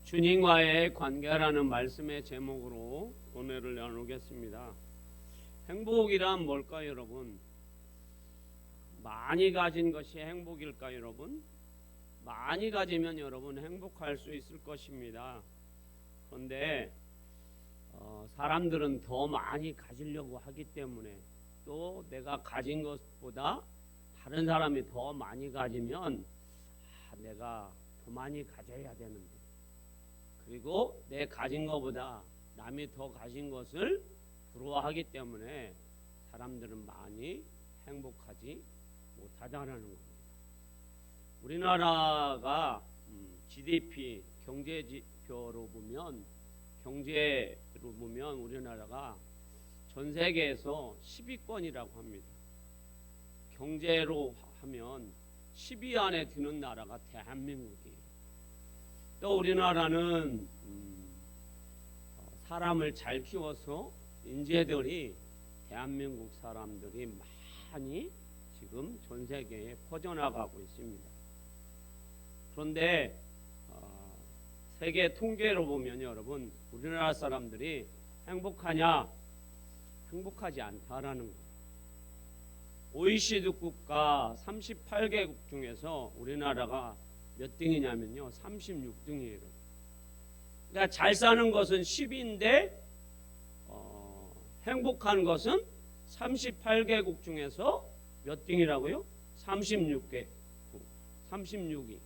주님과의 관계라는 말씀의 제목으로 오늘을 나누겠습니다. 행복이란 뭘까요, 여러분? 많이 가진 것이 행복일까요, 여러분? 많이 가지면 여러분 행복할 수 있을 것입니다. 그런데 사람들은 더 많이 가지려고 하기 때문에, 또 내가 가진 것보다 다른 사람이 더 많이 가지면 내가 더 많이 가져야 되는데, 그리고 내 가진 것보다 남이 더 가진 것을 부러워하기 때문에 사람들은 많이 행복하지 못하다는 겁니다. 우리나라가 GDP 경제지표로 보면 우리나라가 전 세계에서 10위권이라고 합니다. 경제로 하면 10위 안에 드는 나라가 대한민국이에요. 또 우리나라는 사람을 잘 키워서 인재들이, 대한민국 사람들이 많이 지금 전 세계에 퍼져나가고 있습니다. 그런데 세계 통계로 보면 여러분, 우리나라 사람들이 행복하냐? 행복하지 않다라는 거예요. OECD 국가 38개국 중에서 우리나라가 몇 등이냐면요, 36등이에요. 그러니까 잘 사는 것은 10위인데 행복한 것은 38개국 중에서 몇 등이라고요? 36개, 36위.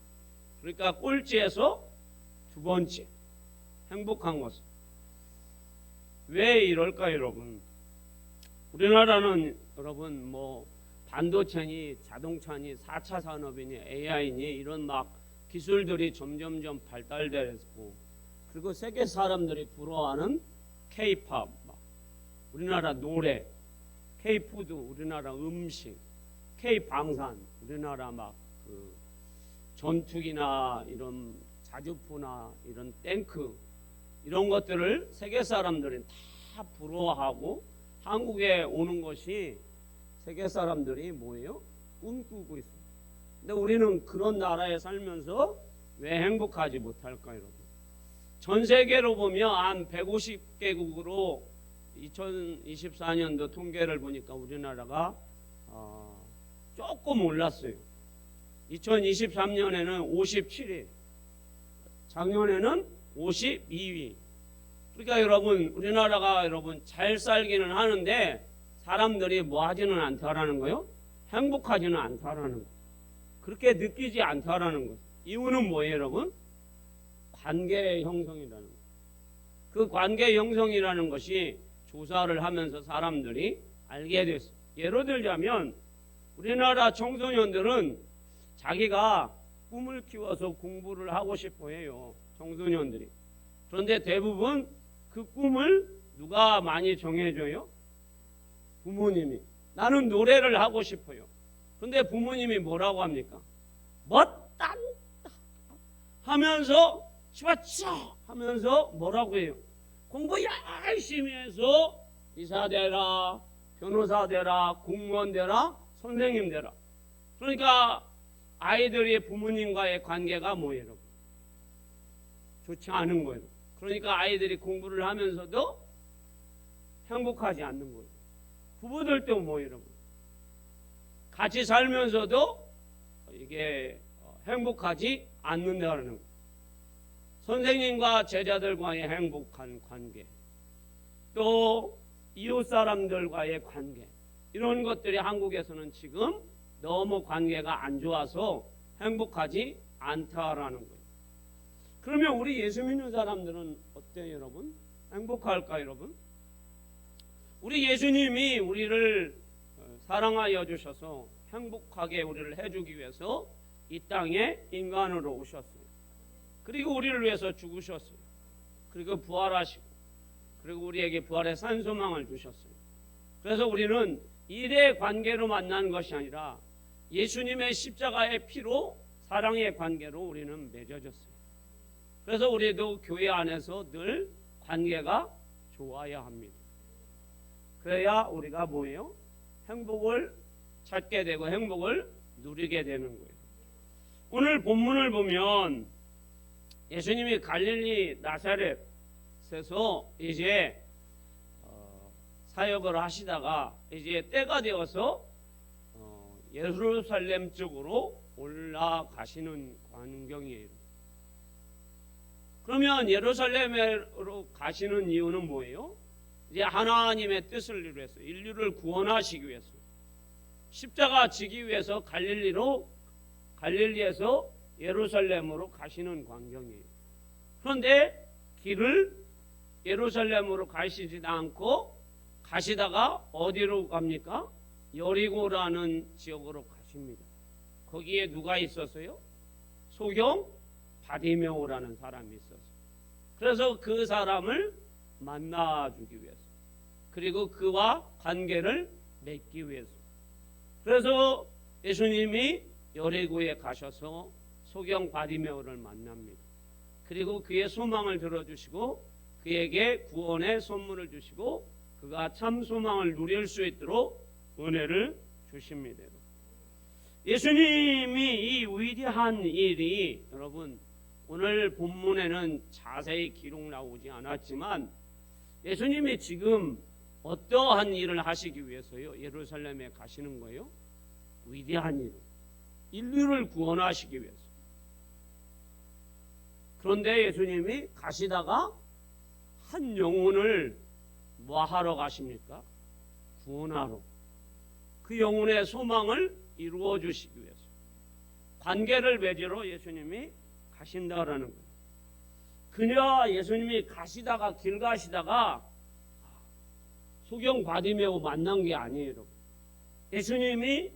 그러니까 꼴찌에서 두 번째, 행복한 것은. 왜 이럴까요, 여러분? 우리나라는 여러분 반도체니 자동차니 4차 산업이니 AI니 이런 막 기술들이 점점점 발달되고, 그리고 세계 사람들이 부러워하는 K-팝, 우리나라 노래, K-푸드, 우리나라 음식, K-방산, 우리나라 전투기나 이런 자주포나 이런 탱크, 이런 것들을 세계 사람들이 다 부러워하고 한국에 오는 것이 세계 사람들이 뭐예요? 꿈꾸고 있어요. 근데 우리는 그런 나라에 살면서 왜 행복하지 못할까요, 여러분? 전 세계로 보면 한 150개국으로 2024년도 통계를 보니까 우리나라가 조금 올랐어요. 2023년에는 57위, 작년에는 52위. 그러니까 여러분, 우리나라가 여러분 잘 살기는 하는데 사람들이 뭐 하지는 않다라는 거요? 행복하지는 않다라는 거. 그렇게 느끼지 않다라는 거. 이유는 뭐예요, 여러분? 관계 형성이라는 거. 그 관계 형성이라는 것이 조사를 하면서 사람들이 알게 됐어요. 예를 들자면 우리나라 청소년들은 자기가 꿈을 키워서 공부를 하고 싶어 해요, 청소년들이. 그런데 대부분 그 꿈을 누가 많이 정해줘요? 부모님이. 나는 노래를 하고 싶어요. 그런데 부모님이 뭐라고 합니까? 멋단다 하면서 치와쳐 하면서 뭐라고 해요? 공부 열심히 해서 의사 되라, 변호사 되라, 공무원 되라, 선생님 되라. 그러니까 아이들이 부모님과의 관계가 뭐예요, 여러분? 좋지 않은 거예요. 그러니까 아이들이 공부를 하면서도 행복하지 않는 거예요. 부부들도 뭐예요, 여러분? 같이 살면서도 이게 행복하지 않는다는 거예요. 선생님과 제자들과의 행복한 관계, 또 이웃 사람들과의 관계, 이런 것들이 한국에서는 지금 너무 관계가 안 좋아서 행복하지 않다라는 거예요. 그러면 우리 예수 믿는 사람들은 어때요, 여러분? 행복할까요, 여러분? 우리 예수님이 우리를 사랑하여 주셔서 행복하게 우리를 해주기 위해서 이 땅에 인간으로 오셨어요. 그리고 우리를 위해서 죽으셨어요. 그리고 부활하시고, 그리고 우리에게 부활의 산소망을 주셨어요. 그래서 우리는 일의 관계로 만난 것이 아니라 예수님의 십자가의 피로 사랑의 관계로 우리는 맺어졌어요. 그래서 우리도 교회 안에서 늘 관계가 좋아야 합니다. 그래야 우리가 뭐예요? 행복을 찾게 되고 행복을 누리게 되는 거예요. 오늘 본문을 보면 예수님이 갈릴리 나사렛에서 이제 사역을 하시다가 이제 때가 되어서 예루살렘 쪽으로 올라가시는 광경이에요. 그러면 예루살렘으로 가시는 이유는 뭐예요? 이제 하나님의 뜻을 이루어서 인류를 구원하시기 위해서 십자가 지기 위해서 갈릴리에서 예루살렘으로 가시는 광경이에요. 그런데 길을 예루살렘으로 가시지 않고 가시다가 어디로 갑니까? 여리고라는 지역으로 가십니다. 거기에 누가 있었어요? 소경 바디메오라는 사람이 있었어요. 그래서 그 사람을 만나주기 위해서, 그리고 그와 관계를 맺기 위해서, 그래서 예수님이 여리고에 가셔서 소경 바디메오를 만납니다. 그리고 그의 소망을 들어주시고 그에게 구원의 선물을 주시고 그가 참 소망을 누릴 수 있도록 은혜를 주십니다. 예수님이 이 위대한 일이, 여러분 오늘 본문에는 자세히 기록 나오지 않았지만 예수님이 지금 어떠한 일을 하시기 위해서요 예루살렘에 가시는 거예요? 위대한 일, 인류를 구원하시기 위해서. 그런데 예수님이 가시다가 한 영혼을 뭐 하러 가십니까? 구원하러. 그 영혼의 소망을 이루어 주시기 위해서 관계를 맺으러 예수님이 가신다라는 거예요. 그냥 예수님이 가시다가 길 가시다가 소경 바디메오 만난 게 아니에요, 여러분. 예수님이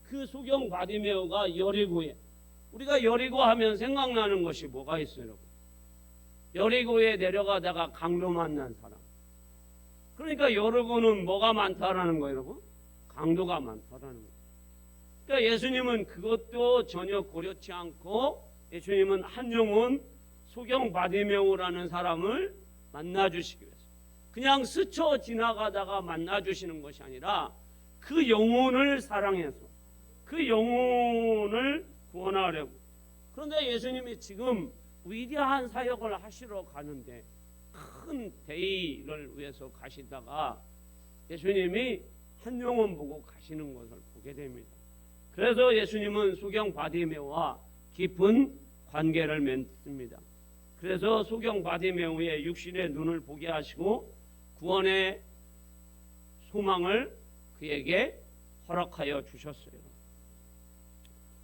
그 소경 바디메오가 여리고에, 우리가 여리고 하면 생각나는 것이 뭐가 있어요, 여러분? 여리고에 내려가다가 강도 만난 사람. 그러니까 여리고는 뭐가 많다라는 거예요, 여러분? 강도가 많다라는 거예요. 그러니까 예수님은 그것도 전혀 고려치 않고 예수님은 한 영혼 소경 바디메오라는 사람을 만나주시기 위해서, 그냥 스쳐 지나가다가 만나주시는 것이 아니라 그 영혼을 사랑해서 그 영혼을 구원하려고. 그런데 예수님이 지금 위대한 사역을 하시러 가는데 큰 대의를 위해서 가시다가 예수님이 한 영혼 보고 가시는 것을 보게 됩니다. 그래서 예수님은 소경 바디메오와 깊은 관계를 맺습니다. 그래서 소경 바디메오의 육신의 눈을 보게 하시고 구원의 소망을 그에게 허락하여 주셨어요.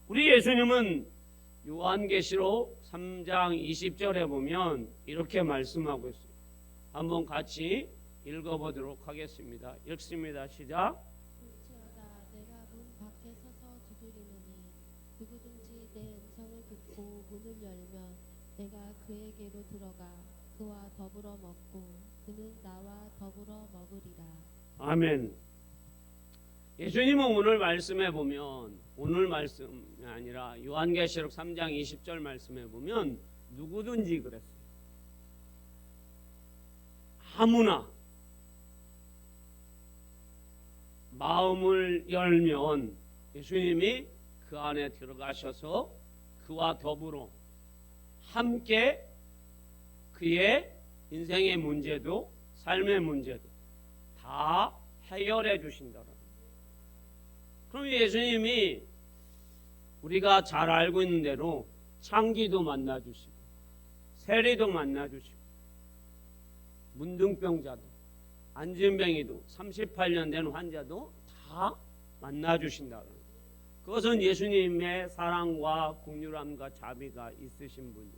우리 예수님은 요한계시록 3장 20절에 보면 이렇게 말씀하고 있어요. 한번 같이 읽어보도록 하겠습니다. 읽습니다. 시작. 볼지어다 내가 문 밖에 서서 두드리노니 누구든지 내 음성을 듣고 문을 열면 내가 그에게로 들어가 그와 더불어 먹고 그는 나와 더불어 먹으리라. 아멘. 예수님은 오늘 말씀에 보면, 오늘 말씀이 아니라 요한계시록 3장 20절 말씀에 보면 누구든지 그랬어요. 아무나 마음을 열면 예수님이 그 안에 들어가셔서 그와 더불어 함께 그의 인생의 문제도 삶의 문제도 다 해결해 주신다는. 그럼 예수님이 우리가 잘 알고 있는 대로 창기도 만나주시고 세리도 만나주시고 문둥병자도 안진뱅이도 38년 된 환자도 다 만나주신다는. 그것은 예수님의 사랑과 긍휼함과 자비가 있으신 분이고,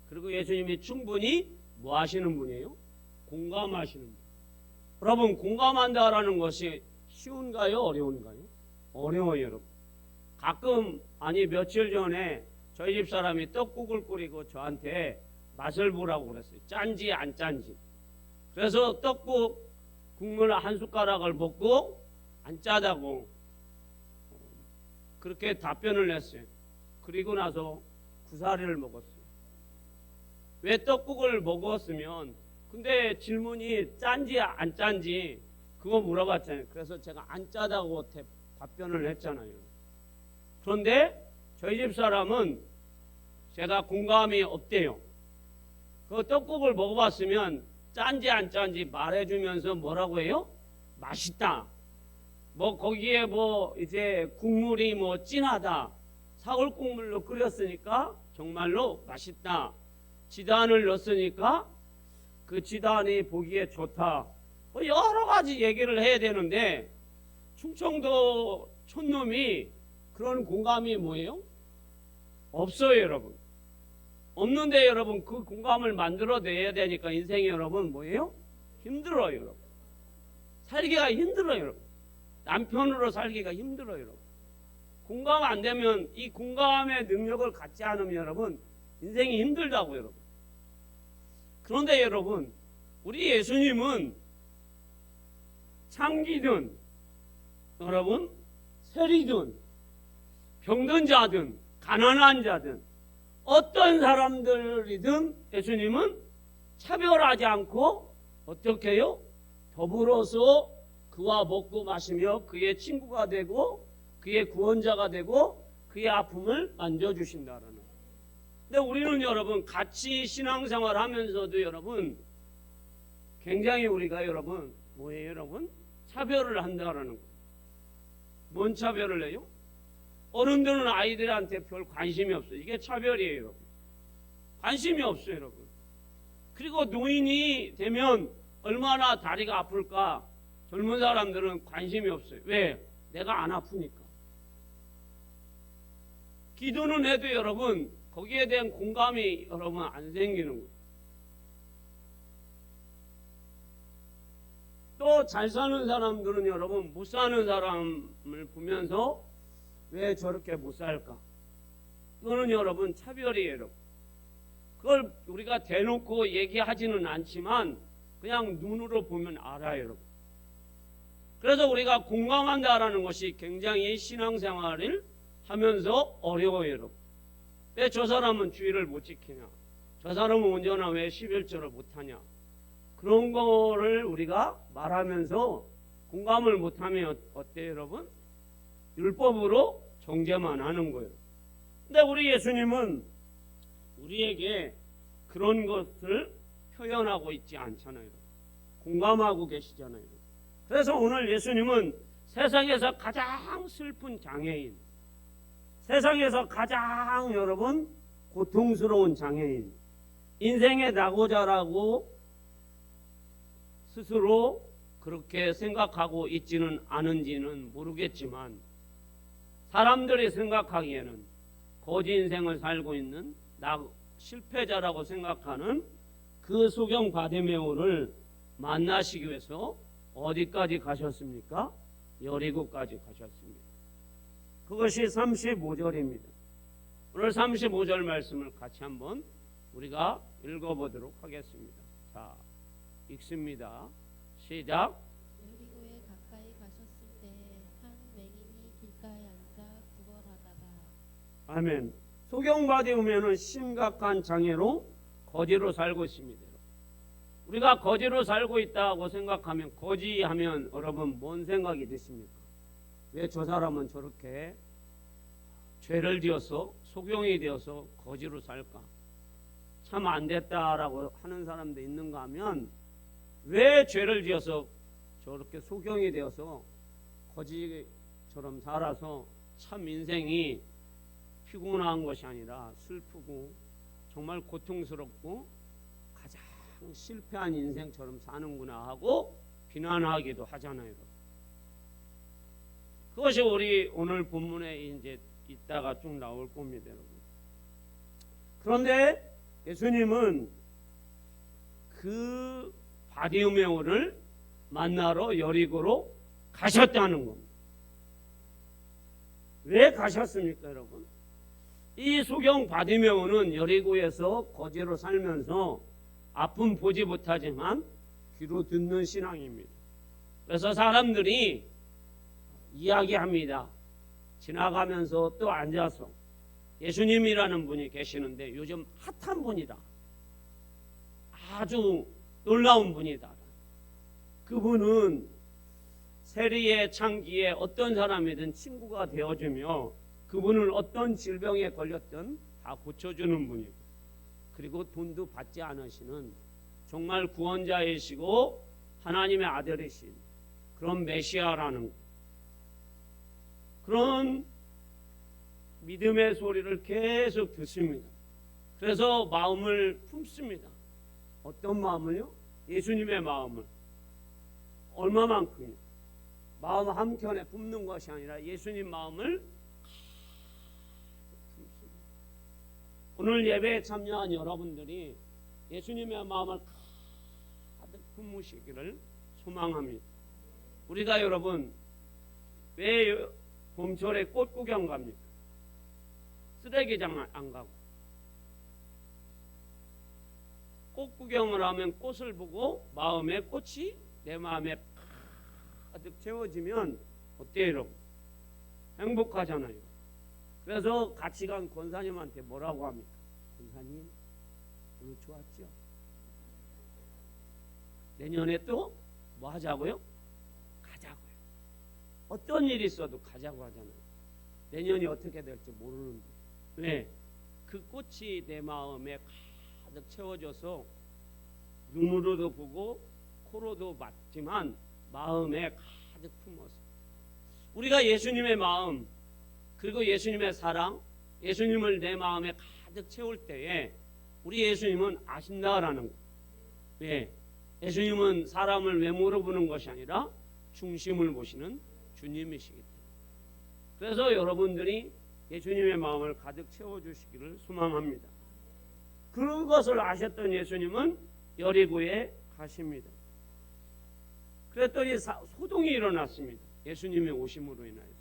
그리고 예수님이 충분히 뭐 하시는 분이에요? 공감하시는 분. 여러분, 공감한다라는 것이 쉬운가요? 어려운가요? 어려워요, 여러분. 가끔, 아니 며칠 전에 저희 집 사람이 떡국을 끓이고 저한테 맛을 보라고 그랬어요. 짠지 안 짠지. 그래서 떡국 국물 한 숟가락을 먹고 안 짜다고 그렇게 답변을 했어요. 그리고 나서 구사리를 먹었어요. 왜 떡국을 먹었으면, 근데 질문이 짠지 안 짠지 그거 물어봤잖아요. 그래서 제가 안 짜다고 답변을 했잖아요. 그런데 저희 집 사람은 제가 공감이 없대요. 그 떡국을 먹어봤으면 짠지 안 짠지 말해주면서 뭐라고 해요? 맛있다. 뭐 거기에 뭐 이제 국물이 뭐 진하다. 사골 국물로 끓였으니까 정말로 맛있다. 지단을 넣었으니까 그 지단이 보기에 좋다. 뭐 여러 가지 얘기를 해야 되는데 충청도 촌놈이 그런 공감이 뭐예요? 없어요, 여러분. 없는데 여러분 그 공감을 만들어내야 되니까 인생이 여러분 뭐예요? 힘들어요, 여러분. 살기가 힘들어요, 여러분. 남편으로 살기가 힘들어요, 여러분. 공감 안 되면 이 공감의 능력을 갖지 않으면 여러분 인생이 힘들다고 여러분. 그런데 여러분 우리 예수님은 창기든 여러분 세리든 병든 자든 가난한 자든 어떤 사람들이든 예수님은 차별하지 않고 어떻게 해요? 더불어서 그와 먹고 마시며 그의 친구가 되고 그의 구원자가 되고 그의 아픔을 만져주신다라는 거예요. 근데 우리는 여러분 같이 신앙생활 하면서도 여러분 굉장히 우리가 여러분 뭐예요 여러분? 차별을 한다라는 거예요. 뭔 차별을 해요? 어른들은 아이들한테 별 관심이 없어요. 이게 차별이에요, 여러분. 관심이 없어요, 여러분. 그리고 노인이 되면 얼마나 다리가 아플까? 젊은 사람들은 관심이 없어요. 왜? 내가 안 아프니까. 기도는 해도 여러분 거기에 대한 공감이 여러분 안 생기는 거예요. 또 잘 사는 사람들은 여러분 못 사는 사람을 보면서 왜 저렇게 못 살까? 그거는 여러분 차별이에요, 여러분. 그걸 우리가 대놓고 얘기하지는 않지만 그냥 눈으로 보면 알아요, 여러분. 그래서 우리가 공감한다라는 것이 굉장히 신앙생활을 하면서 어려워요, 여러분. 왜 저 사람은 주의를 못 지키냐? 저 사람은 언제나 왜 11조를 못하냐? 그런 거를 우리가 말하면서 공감을 못하면 어때요, 여러분? 율법으로 정죄만 하는 거예요. 근데 우리 예수님은 우리에게 그런 것을 표현하고 있지 않잖아요. 공감하고 계시잖아요. 그래서 오늘 예수님은 세상에서 가장 슬픈 장애인, 세상에서 가장 여러분 고통스러운 장애인, 인생의 낙오자라고 스스로 그렇게 생각하고 있지는 않은지는 모르겠지만 사람들이 생각하기에는 거지 인생을 살고 있는 실패자라고 생각하는 그 소경 바디메오를 만나시기 위해서 어디까지 가셨습니까? 여리고까지 가셨습니다. 그것이 35절입니다. 오늘 35절 말씀을 같이 한번 우리가 읽어보도록 하겠습니다. 자, 읽습니다. 시작. 여리고에 가까이 가셨을 때 한 맹인이 길가에 앉아 구걸하다가 아멘. 소경바디 오면은 심각한 장애로 거지로 살고 있습니다. 우리가 거지로 살고 있다고 생각하면 거지하면 여러분 뭔 생각이 드십니까? 왜 저 사람은 저렇게 죄를 지어서 소경이 되어서 거지로 살까? 참 안 됐다라고 하는 사람도 있는가 하면 왜 죄를 지어서 저렇게 소경이 되어서 거지처럼 살아서 참 인생이 피곤한 것이 아니라 슬프고 정말 고통스럽고 가장 실패한 인생처럼 사는구나 하고 비난하기도 하잖아요. 그것이 우리 오늘 본문에 이제 이따가 쭉 나올 겁니다, 여러분. 그런데 예수님은 그 바디메오를 만나러 여리고로 가셨다는 겁니다. 왜 가셨습니까, 여러분? 이 소경 바디메오는 여리고에서 거지로 살면서 아픔 보지 못하지만 귀로 듣는 신앙입니다. 그래서 사람들이 이야기합니다. 지나가면서 또 앉아서 예수님이라는 분이 계시는데 요즘 핫한 분이다. 아주 놀라운 분이다. 그분은 세리의 창기에 어떤 사람이든 친구가 되어주며 그분을 어떤 질병에 걸렸든 다 고쳐주는 분이고 그리고 돈도 받지 않으시는 정말 구원자이시고 하나님의 아들이신 그런 메시아라는 그런 믿음의 소리를 계속 듣습니다. 그래서 마음을 품습니다. 어떤 마음을요? 예수님의 마음을. 얼마만큼요? 마음 한켠에 품는 것이 아니라 예수님 마음을 품습니다. 오늘 예배에 참여한 여러분들이 예수님의 마음을 가득 품으시기를 소망합니다. 우리가 여러분 왜 봄철에 꽃 구경 갑니까? 쓰레기장 안 가고 꽃 구경을 하면 꽃을 보고 마음에 꽃이 내 마음에 가득 채워지면 어때요 여러분? 행복하잖아요. 그래서 같이 간 권사님한테 뭐라고 합니까? 권사님 오늘 좋았죠? 내년에 또 뭐 하자고요? 가자고요. 어떤 일이 있어도 가자고 하잖아요. 내년이 어떻게 될지 모르는데 왜? 그 꽃이 내 마음에 가득 채워져서 눈으로도 보고 코로도 맞지만 마음에 가득 품어서 우리가 예수님의 마음 그리고 예수님의 사랑 예수님을 내 마음에 가득 채울 때에 우리 예수님은 아신다라는 거예요. 왜? 예수님은 사람을 외모로 보는 것이 아니라 중심을 보시는 주님이시기 때문에 그래서 여러분들이 예수님의 마음을 가득 채워주시기를 소망합니다. 그것을 아셨던 예수님은 여리고에 가십니다. 그랬더니 소동이 일어났습니다. 예수님의 오심으로 인하여서.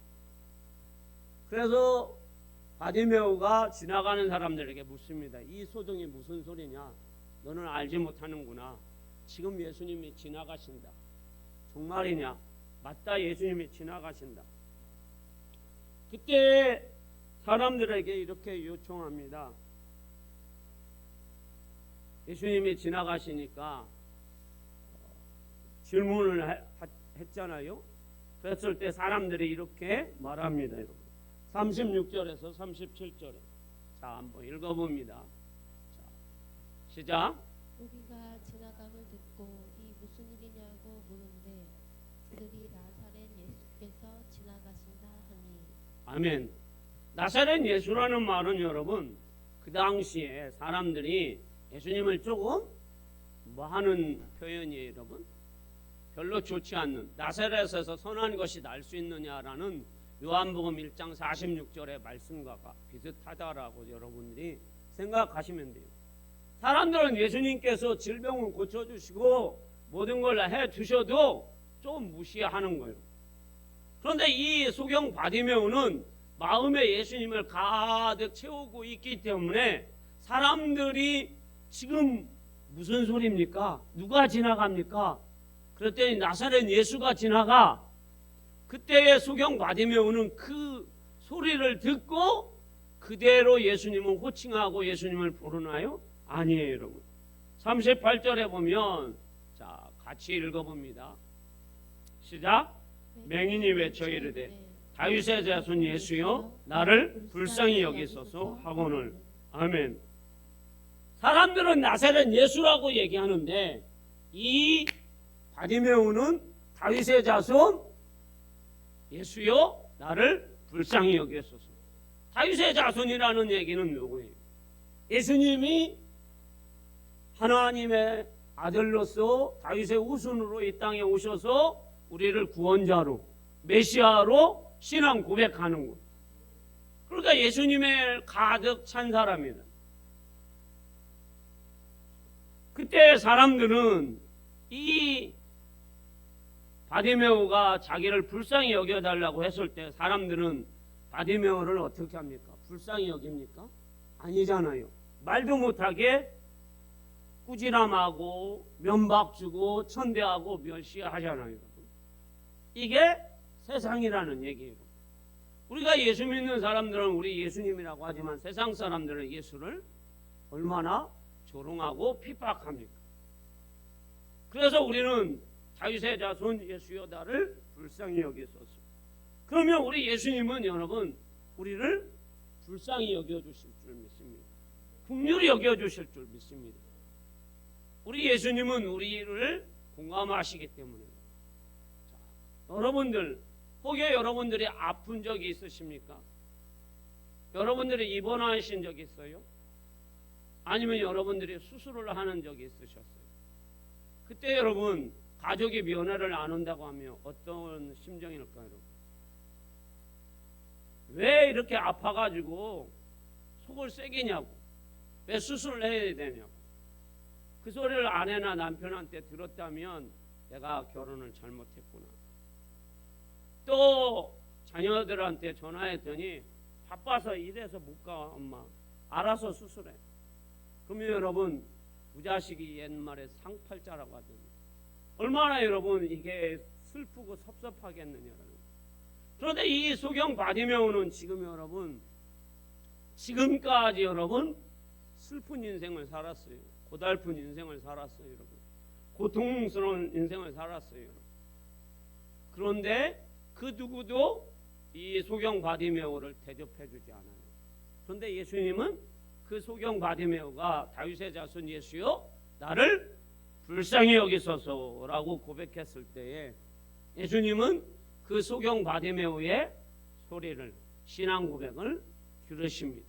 그래서 바디메오가 지나가는 사람들에게 묻습니다. 이 소동이 무슨 소리냐? 너는 알지 못하는구나. 지금 예수님이 지나가신다. 정말이냐? 맞다, 예수님이 지나가신다. 그때 사람들에게 이렇게 요청합니다. 예수님이 지나가시니까 질문을 했잖아요. 그랬을 때 사람들이 이렇게 말합니다. 여러분. 36절에서 37절에 자 한번 읽어봅니다. 자, 시작. 우리가 지나감을 듣고 이 무슨 일이냐고 물은데 그들이 나사렛 예수께서 지나가신다 하니 아멘. 나사렛 예수라는 말은 여러분 그 당시에 사람들이 예수님을 조금 뭐 하는 표현이에요 여러분? 별로 좋지 않는 나사렛에서 선한 것이 날 수 있느냐라는 요한복음 1장 46절의 말씀과 비슷하다라고 여러분들이 생각하시면 돼요. 사람들은 예수님께서 질병을 고쳐주시고 모든 걸 해주셔도 좀 무시하는 거예요. 그런데 이 소경 바디메오는 마음에 예수님을 가득 채우고 있기 때문에 사람들이 지금 무슨 소리입니까? 누가 지나갑니까? 그랬더니 나사렛 예수가 지나가. 그때의 소경 바디메오는 그 소리를 듣고 그대로 예수님을 호칭하고 예수님을 부르나요? 아니에요 여러분. 38절에 보면 자 같이 읽어봅니다. 시작. 맹인이 외쳐 이르되 다윗의 자손 예수여 나를 불쌍히 여기소서 하거늘. 아멘. 사람들은 나사렛 예수라고 얘기하는데 이 바디메오는 다윗의 자손 예수여 나를 불쌍히 여기소서. 다윗의 자손이라는 얘기는 누구예요? 예수님이 하나님의 아들로서 다윗의 후손으로 이 땅에 오셔서 우리를 구원자로 메시아로 신앙 고백하는 것. 그러니까 예수님의 가득 찬 사람이다. 그때 사람들은 이 바디메오가 자기를 불쌍히 여겨달라고 했을 때 사람들은 바디메오를 어떻게 합니까? 불쌍히 여깁니까? 아니잖아요. 말도 못하게 꾸지람하고 면박주고 천대하고 멸시하잖아요. 이게 세상이라는 얘기예요. 우리가 예수 믿는 사람들은 우리 예수님이라고 하지만 세상 사람들은 예수를 얼마나 조롱하고 핍박합니까? 그래서 우리는 다윗의 자손 예수여 나를 불쌍히 여기소서. 그러면 우리 예수님은 여러분 우리를 불쌍히 여겨주실 줄 믿습니다. 긍휼히 여겨주실 줄 믿습니다. 우리 예수님은 우리를 공감하시기 때문에. 자, 여러분들 혹여 여러분들이 아픈 적이 있으십니까? 여러분들이 입원하신 적이 있어요? 아니면 여러분들이 수술을 하는 적이 있으셨어요? 그때 여러분 가족이 면회를 안 온다고 하면 어떤 심정일까요? 여러분? 왜 이렇게 아파가지고 속을 새기냐고, 왜 수술을 해야 되냐고. 그 소리를 아내나 남편한테 들었다면 내가 결혼을 잘못했구나. 또 자녀들한테 전화했더니 바빠서 일해서 못 가 엄마, 알아서 수술해. 그러면 여러분 부자식이 옛말에 상팔자라고 하더니 얼마나 여러분 이게 슬프고 섭섭하겠느냐. 그런데 이 소경 바디메오는 지금 여러분 지금까지 여러분 슬픈 인생을 살았어요. 고달픈 인생을 살았어요. 여러분 고통스러운 인생을 살았어요. 여러분. 그런데 그 누구도 이 소경 바디메오를 대접해 주지 않아요. 그런데 예수님은 그 소경 바디메오가 다윗의 자손 예수여 나를 불쌍히 여기소서라고 고백했을 때에 예수님은 그 소경 바디메오의 소리를, 신앙 고백을 들으십니다.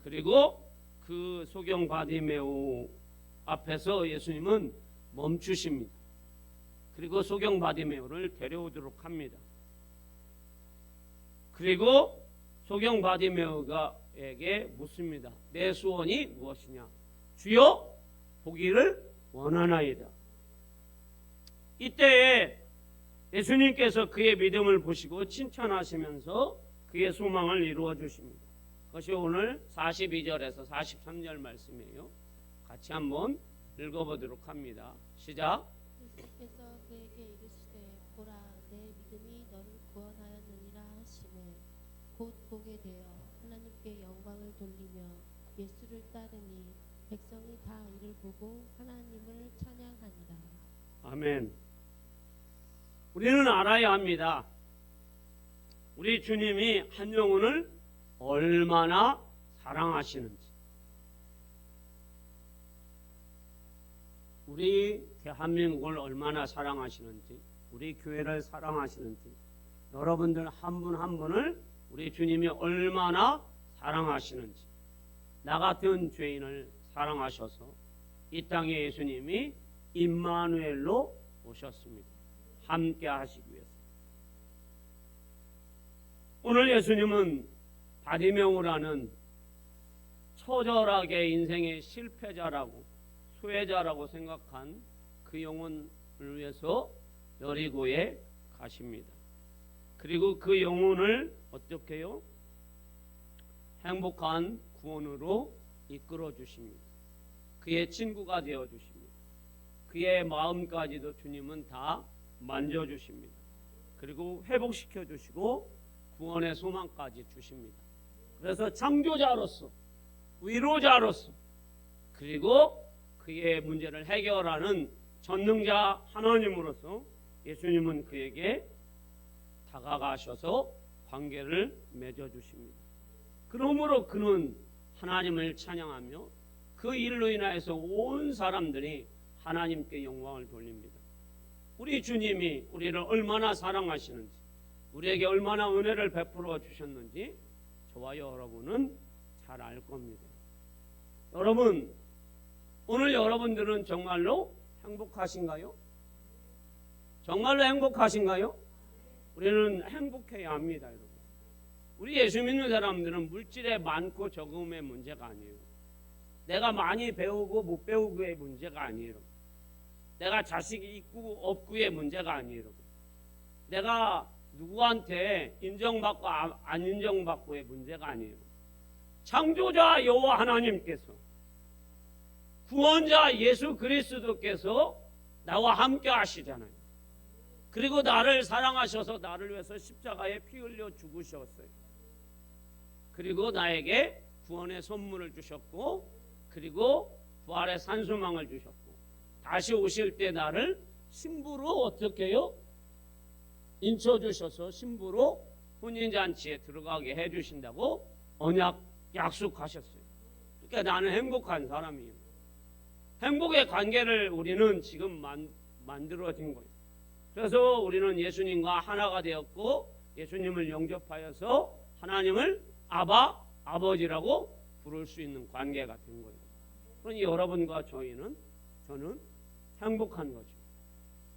그리고 그 소경 바디메오 앞에서 예수님은 멈추십니다. 그리고 소경 바디메오를 데려오도록 합니다. 그리고 소경 바디메오에게 묻습니다. 내 소원이 무엇이냐? 주여 보기를 원하나이다. 이때에 예수님께서 그의 믿음을 보시고 칭찬하시면서 그의 소망을 이루어 주십니다. 그것이 오늘 42절에서 43절 말씀이에요. 같이 한번 읽어보도록 합니다. 시작. 예수께서 그에게 이르시되 보라 내 믿음이 너를 구원하였느니라 하시매 곧 보게 되어 하나님께 영광을 돌리며 예수를 따르니 백성이 다 이를 보고 하나님을 찬양하니라. 아멘. 우리는 알아야 합니다. 우리 주님이 한 영혼을 얼마나 사랑하시는지. 우리 대한민국을 얼마나 사랑하시는지, 우리 교회를 사랑하시는지, 여러분들 한 분 한 분을 우리 주님이 얼마나 사랑하시는지, 나 같은 죄인을 사랑하셔서 이 땅에 예수님이 임마누엘로 오셨습니다. 함께 하시기 위해서. 오늘 예수님은 바디메오라는 처절하게 인생의 실패자라고 소외자라고 생각한 그 영혼을 위해서 여리고에 가십니다. 그리고 그 영혼을 어떻게 해요? 행복한 구원으로 이끌어 주십니다. 그의 친구가 되어 주십니다. 그의 마음까지도 주님은 다 만져주십니다. 그리고 회복시켜 주시고 구원의 소망까지 주십니다. 그래서 창조자로서, 위로자로서, 그리고 그의 문제를 해결하는 전능자 하나님으로서 예수님은 그에게 다가가셔서 관계를 맺어주십니다. 그러므로 그는 하나님을 찬양하며 그 일로 인하여서 온 사람들이 하나님께 영광을 돌립니다. 우리 주님이 우리를 얼마나 사랑하시는지, 우리에게 얼마나 은혜를 베풀어 주셨는지 저와 여러분은 잘 알 겁니다. 여러분, 오늘 여러분들은 정말로 행복하신가요? 정말로 행복하신가요? 우리는 행복해야 합니다, 여러분. 우리 예수 믿는 사람들은 물질의 많고 적음의 문제가 아니에요. 내가 많이 배우고 못 배우고의 문제가 아니에요. 내가 자식이 있고 없고의 문제가 아니에요. 내가 누구한테 인정받고 안 인정받고의 문제가 아니에요. 창조자 여호와 하나님께서, 구원자 예수 그리스도께서 나와 함께 하시잖아요. 그리고 나를 사랑하셔서 나를 위해서 십자가에 피 흘려 죽으셨어요. 그리고 나에게 구원의 선물을 주셨고, 그리고 부활의 산소망을 주셨고, 다시 오실 때 나를 신부로 어떻게 해요? 인쳐주셔서 신부로 혼인잔치에 들어가게 해주신다고 언약 약속하셨어요. 그러니까 나는 행복한 사람이에요. 행복의 관계를 우리는 지금 만들어진 거예요. 그래서 우리는 예수님과 하나가 되었고 예수님을 영접하여서 하나님을 아버지라고 부를 수 있는 관계가 된 거예요. 그러니 여러분과 저는 행복한 거죠.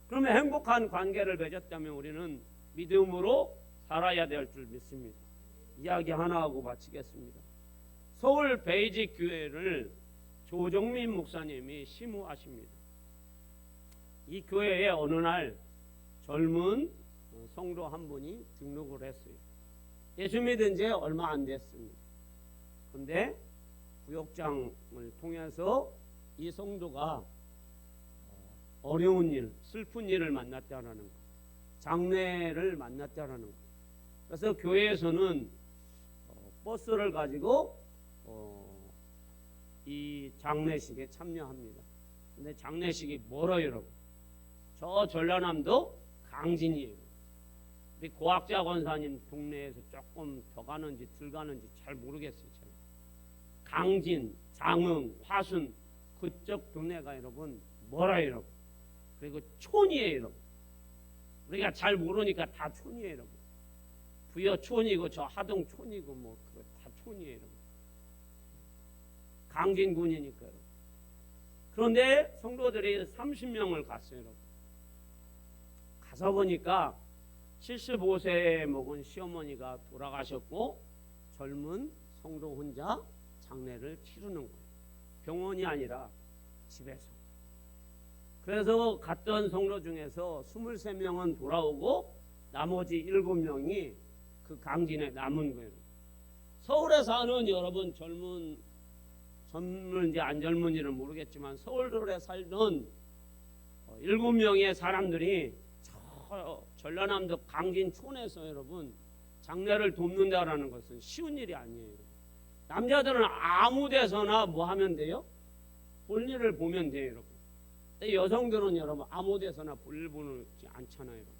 그러면 행복한 관계를 맺었다면 우리는 믿음으로 살아야 될 줄 믿습니다. 이야기 하나 하고 마치겠습니다. 서울 베이직 교회를 조정민 목사님이 시무하십니다. 이 교회에 어느 날 젊은 성도 한 분이 등록을 했어요. 예수 믿은 지 얼마 안 됐습니다. 그런데 구역장을 통해서 이 성도가 어려운 일, 슬픈 일을 만났다라는 거, 장례를 만났다라는 거. 그래서 교회에서는 버스를 가지고 이 장례식에 참여합니다. 근데 장례식이 멀어요, 여러분. 저 전라남도 강진이에요. 우리 고학자 권사님 동네에서 조금 더 가는지 덜 가는지 잘 모르겠어요. 저는. 강진, 장흥, 화순 그쪽 동네가 여러분 멀어요, 여러분. 그리고 촌이에요, 여러분. 우리가 잘 모르니까 다 촌이에요, 여러분. 부여 촌이고 저 하동 촌이고 뭐 다 촌이에요, 여러분. 강진군이니까요. 그런데 성도들이 30명을 갔어요, 여러분. 가서 보니까 75세 먹은 시어머니가 돌아가셨고 젊은 성도 혼자 장례를 치르는 거예요. 병원이 아니라 집에서. 그래서 갔던 성도 중에서 23명은 돌아오고 나머지 7명이 그 강진에 남은 거예요. 서울에 사는 여러분 젊은지 안 젊은지는 모르겠지만 서울에 살던 7명의 사람들이 전라남도 강진촌에서 여러분 장례를 돕는다라는 것은 쉬운 일이 아니에요. 남자들은 아무 데서나 뭐 하면 돼요? 볼일을 보면 돼요, 여러분. 근데 여성들은 여러분 아무 데서나 볼일 보지 않잖아요, 여러분.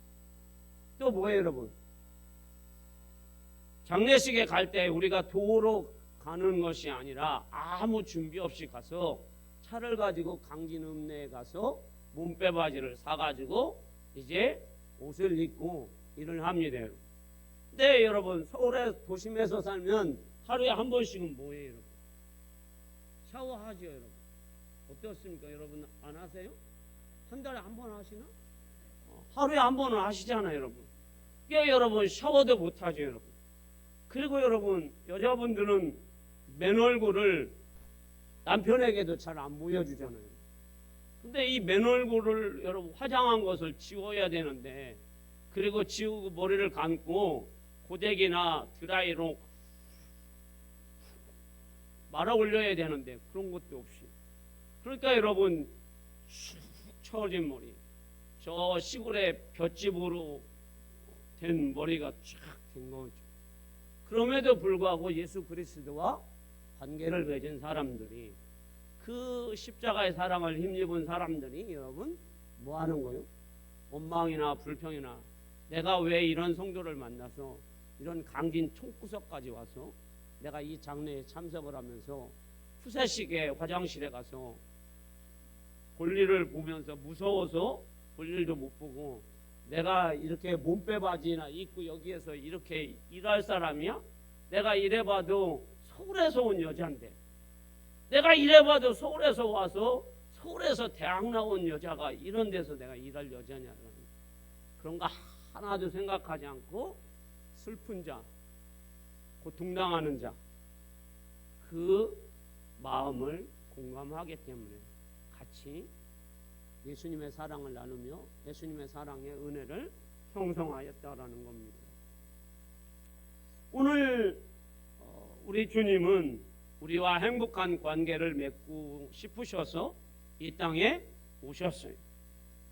또 뭐예요, 여러분? 장례식에 갈 때 우리가 도로 가는 것이 아니라 아무 준비 없이 가서 차를 가지고 강진읍내에 가서 몸빼바지를 사가지고 이제 옷을 입고 일을 합니다. 근데 여러분 서울의 도심에서 살면 하루에 한 번씩은 뭐예요, 여러분? 샤워하죠, 여러분. 어떻습니까, 여러분? 안 하세요? 한 달에 한 번 하시나? 하루에 한 번은 하시잖아요, 여러분. 이게 여러분 샤워도 못 하죠, 여러분. 그리고 여러분 여자분들은 맨 얼굴을 남편에게도 잘 안 보여주잖아요. 근데 이 맨 얼굴을 여러분 화장한 것을 지워야 되는데 그리고 지우고 머리를 감고 고데기나 드라이로 말아 올려야 되는데 그런 것도 없이 그러니까 여러분 슉 처진 머리 저 시골의 볏짚으로 된 머리가 쫙 된 거죠. 그럼에도 불구하고 예수 그리스도와 관계를 맺은 사람들이 그 십자가의 사랑을 힘입은 사람들이 여러분 뭐 하는 거예요? 원망이나 불평이나 내가 왜 이런 성도를 만나서 이런 강진 총구석까지 와서 내가 이 장례에 참석을 하면서 푸세식에 화장실에 가서 볼일을 보면서 무서워서 볼일도 못 보고 내가 이렇게 몸빼바지나 입고 여기에서 이렇게 일할 사람이야? 내가 이래봐도 서울에서 온 여자인데 내가 이래봐도 서울에서 와서 서울에서 대학 나온 여자가 이런 데서 내가 일할 여자냐 그런 거 하나도 생각하지 않고 슬픈 자 고통당하는 자 그 마음을 공감하기 때문에 같이 예수님의 사랑을 나누며 예수님의 사랑의 은혜를 형성하였다라는 겁니다. 오늘 우리 주님은 우리와 행복한 관계를 맺고 싶으셔서 이 땅에 오셨어요.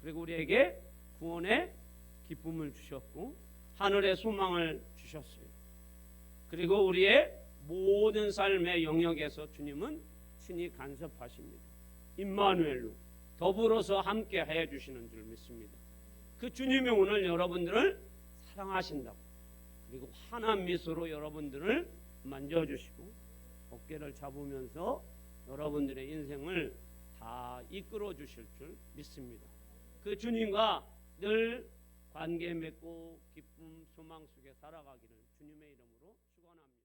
그리고 우리에게 구원의 기쁨을 주셨고 하늘의 소망을 주셨어요. 그리고 우리의 모든 삶의 영역에서 주님은 친히 간섭하십니다. 임마누엘로 더불어서 함께 해 주시는 줄 믿습니다. 그 주님이 오늘 여러분들을 사랑하신다고 그리고 환한 미소로 여러분들을 만져주시고 어깨를 잡으면서 여러분들의 인생을 다 이끌어 주실 줄 믿습니다. 그 주님과 늘 관계 맺고 기쁨 소망 속에 살아가기를 주님의 이름으로 축원합니다.